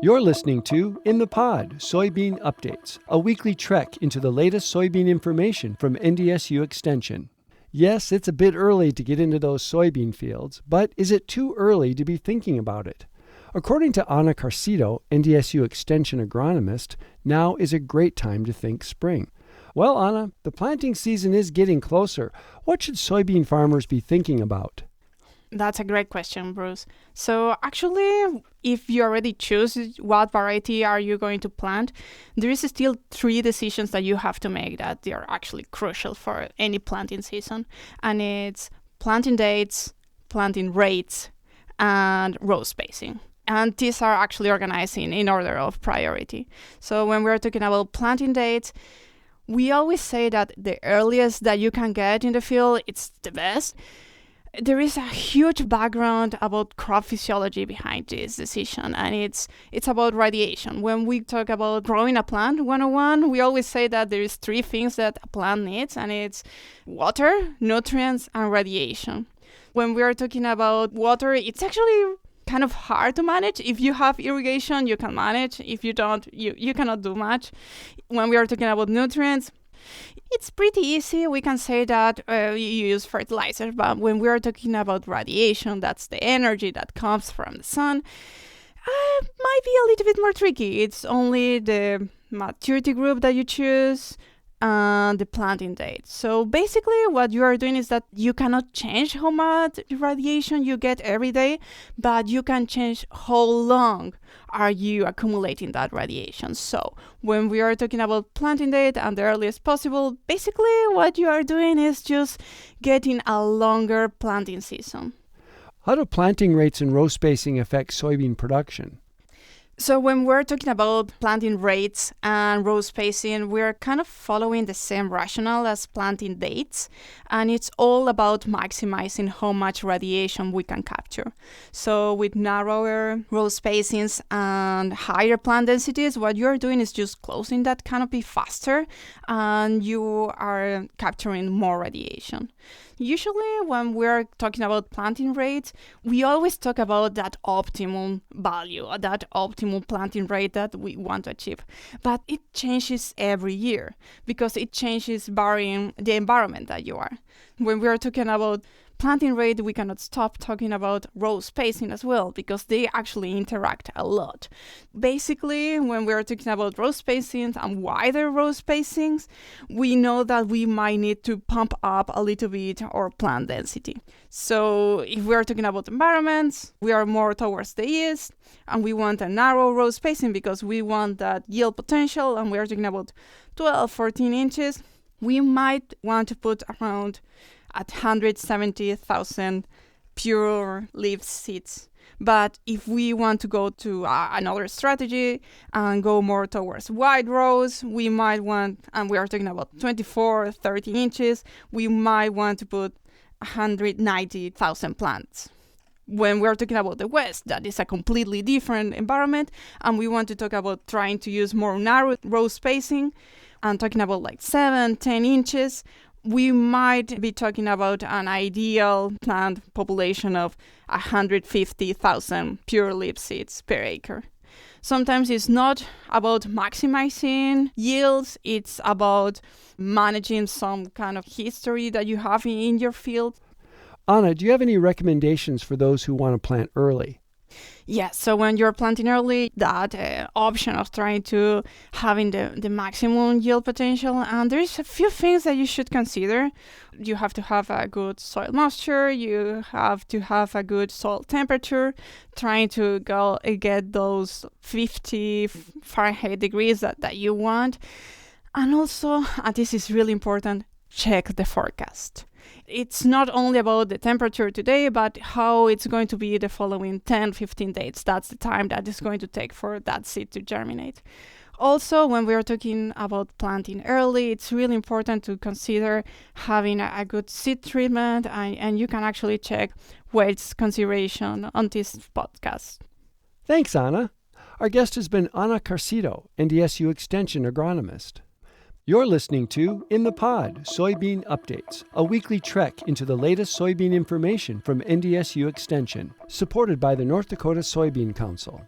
You're listening to In the Pod, Soybean Updates, a weekly trek into the latest soybean information from NDSU Extension. Yes, it's a bit early to get into those soybean fields, but is it too early to be thinking about it? According to Carcedo, NDSU Extension Agronomist, now is a great time to think spring. Well, Anna, the planting season is getting closer. What should soybean farmers be thinking about? That's a great question, Bruce. So actually, if you already choose what variety are you going to plant, there is still 3 decisions that you have to make that they are actually crucial for any planting season. And it's planting dates, planting rates, and row spacing. And these are actually organized in order of priority. So when we're talking about planting dates, we always say that the earliest that you can get in the field, it's the best. There is a huge background about crop physiology behind this decision, and it's about radiation. When we talk about growing a plant 101, we always say that there is 3 things that a plant needs, and it's water, nutrients, and radiation. When we are talking about water, it's actually kind of hard to manage. If you have irrigation, you can manage. If you don't, you cannot do much. When we are talking about nutrients, it's pretty easy. We can say that you use fertilizer, but when we are talking about radiation, that's the energy that comes from the sun, might be a little bit more tricky. It's only the maturity group that you choose and the planting date. So basically what you are doing is that you cannot change how much radiation you get every day, but you can change how long are you accumulating that radiation. So when we are talking about planting date and the earliest possible, basically what you are doing is just getting a longer planting season. How do planting rates and row spacing affect soybean production? So when we're talking about planting rates and row spacing, we're kind of following the same rationale as planting dates, and it's all about maximizing how much radiation we can capture. So with narrower row spacings and higher plant densities, what you're doing is just closing that canopy faster, and you are capturing more radiation. Usually when we're talking about planting rates, we always talk about that optimum value, that optimal planting rate that we want to achieve. But it changes every year because it changes varying the environment that you are. When we're talking about planting rate, we cannot stop talking about row spacing as well because they actually interact a lot. Basically, when we're talking about row spacing and wider row spacings, we know that we might need to pump up a little bit our plant density. So if we're talking about environments, we are more towards the east and we want a narrow row spacing because we want that yield potential, and we're talking about 12, 14 inches. We might want to put around 170,000 pure leaf seeds. But if we want to go to another strategy and go more towards wide rows, we might want, and we are talking about 24, 30 inches, we might want to put 190,000 plants. When we're talking about the West, that is a completely different environment, and we want to talk about trying to use more narrow row spacing and talking about like 7, 10 inches, we might be talking about an ideal plant population of 150,000 pure leaf seeds per acre. Sometimes it's not about maximizing yields, it's about managing some kind of history that you have in your field. Anna, do you have any recommendations for those who want to plant early? Yes, so when you're planting early, that option of trying to having the maximum yield potential, and there's a few things that you should consider. You have to have a good soil moisture, you have to have a good soil temperature, trying to get those 50 Fahrenheit degrees that you want. And also, and this is really important, check the forecast. It's not only about the temperature today, but how it's going to be the following 10, 15 days. That's the time that it's going to take for that seed to germinate. Also, when we are talking about planting early, it's really important to consider having a good seed treatment, and you can actually check weights consideration on this podcast. Thanks, Anna. Our guest has been Anna Carcedo, NDSU Extension Agronomist. You're listening to In the Pod, Soybean Updates, a weekly trek into the latest soybean information from NDSU Extension, supported by the North Dakota Soybean Council.